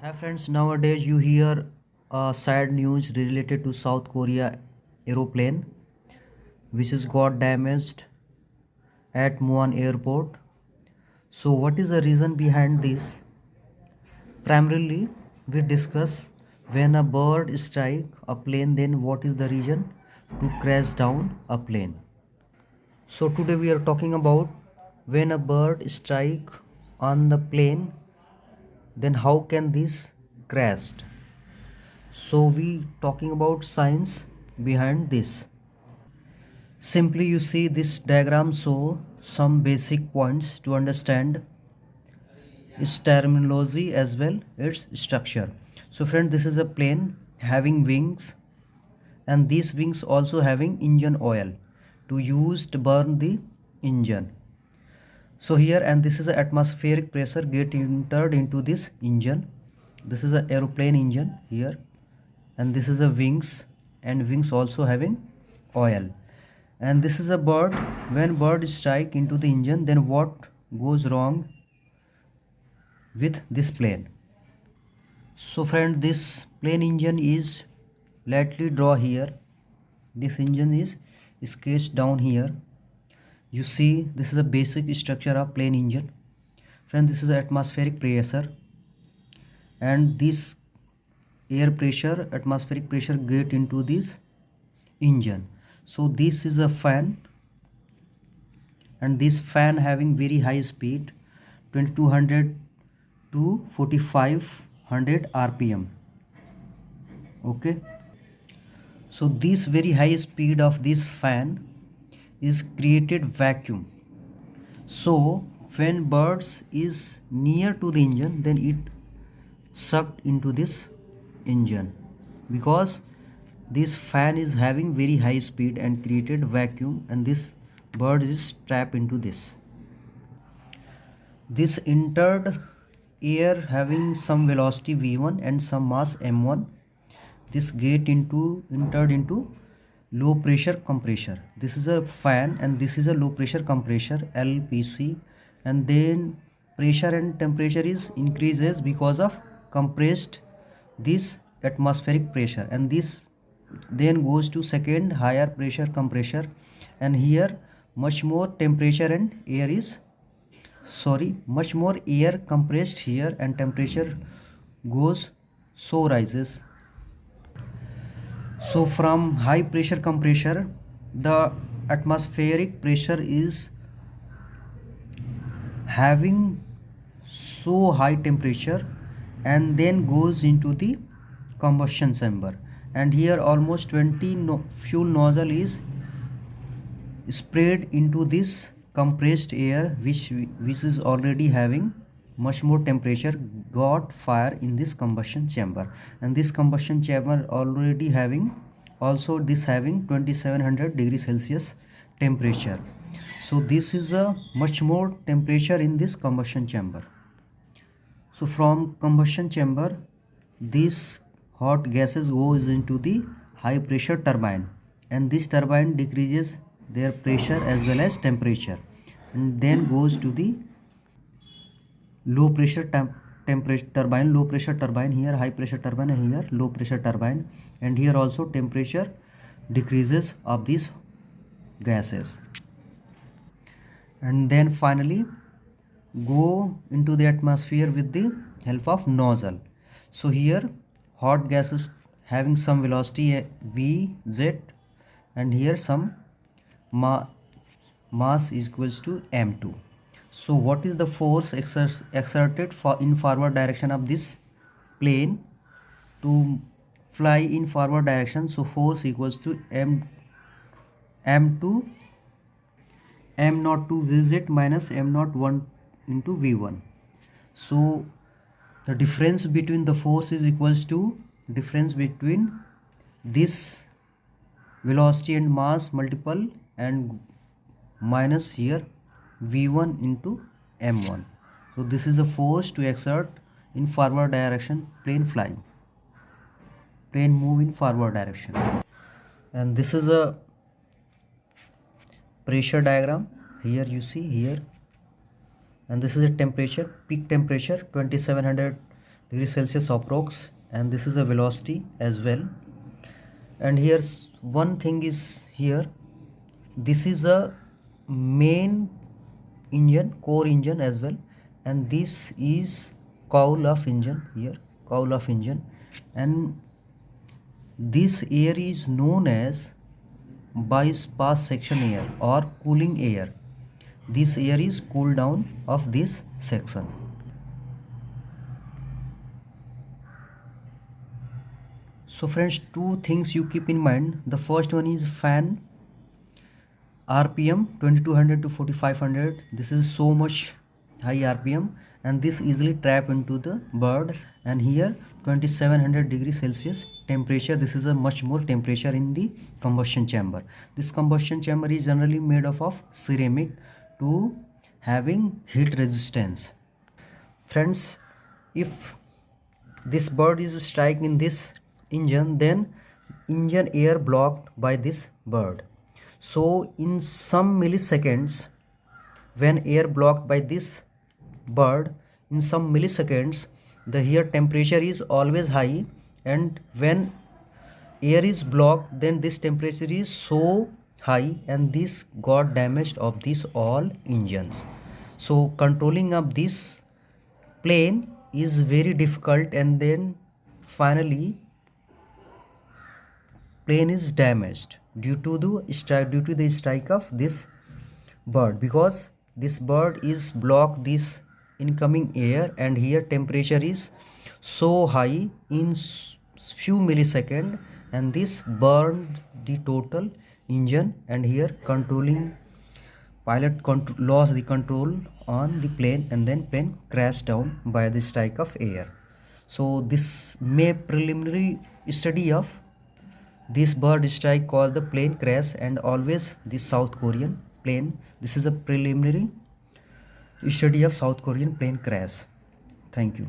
Hi friends, nowadays you hear sad news related to South Korea aeroplane which is got damaged at Muan airport. So what is the reason behind this? Primarily we discuss when a bird strike a plane, then what is the reason to crash down a plane. So today we are talking about when a bird strike on the plane, then how can this crashed. So we talking about science behind this. Simply you see this diagram show some basic points to understand its terminology as well its structure. So friend, this is a plane having wings, and these wings also having engine oil to use to burn the engine. So here, and this is the atmospheric pressure get entered into this engine. This is a aeroplane engine here, and this is a wings, and wings also having oil. And this is a bird. When bird strike into the engine, then what goes wrong with this plane? So friend, this plane engine is, lightly draw here, this engine is sketched down here. You see this is a basic structure of plane engine. Friend, this is atmospheric pressure, and this air pressure, atmospheric pressure get into this engine. So this is a fan, and this fan having very high speed 2200 to 4500 rpm. Okay, so this very high speed of this fan is created vacuum. So when birds is near to the engine, then it sucked into this engine, because this fan is having very high speed and created vacuum, and this bird is trapped into this. This entered air having some velocity v1 and some mass m1. This entered into low pressure compressor. This is a fan, and this is a low pressure compressor LPC, and then pressure and temperature is increases because of compressed this atmospheric pressure, and this then goes to second higher pressure compressor, and here much more temperature and air is much more air compressed here, and temperature goes so rises. So from high pressure compressor, the atmospheric pressure is having so high temperature, and then goes into the combustion chamber, and here almost 20 fuel nozzle is spread into this compressed air, which is already having much more temperature, got fire in this combustion chamber, and this combustion chamber already having also this having 2700 degrees Celsius temperature. So this is a much more temperature in this combustion chamber. So from combustion chamber, these hot gases goes into the high pressure turbine, and this turbine decreases their pressure as well as temperature, and then goes to the low pressure turbine, low pressure turbine, here high pressure turbine, and here low pressure turbine, and here also temperature decreases of these gases, and then finally go into the atmosphere with the help of nozzle. So here hot gases having some velocity v z, and here some mass is equals to m2. So what is the force exerted in forward direction of this plane to fly in forward direction? So force equals to m2 m0 to vz minus m0 1 into v1. So the difference between the force is equals to difference between this velocity and mass multiple and minus here v1 into m1. So this is the force to exert in forward direction, plane flying, plane move in forward direction. And this is a pressure diagram, here you see here, and this is a temperature, peak temperature 2700 degrees Celsius approx, and this is a velocity as well. And here's one thing is here, this is a main engine, core engine as well, and this is cowl of engine here, cowl of engine, and this air is known as bypass section air or cooling air. This air is cool down of this section. So friends, two things you keep in mind. The first one is fan RPM 2200 to 4500. This is so much high RPM, and this easily trap into the bird. And here 2700 degrees Celsius temperature. This is a much more temperature in the combustion chamber. This combustion chamber is generally made up of ceramic to having heat resistance. Friends, if this bird is striking in this engine, then engine air blocked by this bird. So in some milliseconds, when air blocked by this bird, in some milliseconds the air temperature is always high, and when air is blocked, then this temperature is so high, and this got damaged of these all engines. So controlling of this plane is very difficult, and then finally plane is damaged due to the strike of this bird, because this bird is blocked this incoming air, and here temperature is so high in few milliseconds, and this burned the total engine, and here controlling pilot lost the control on the plane, and then plane crashed down by the strike of air. So this may preliminary study of this bird strike called the plane crash, and always the South Korean plane. This is a preliminary study of South Korean plane crash. Thank you.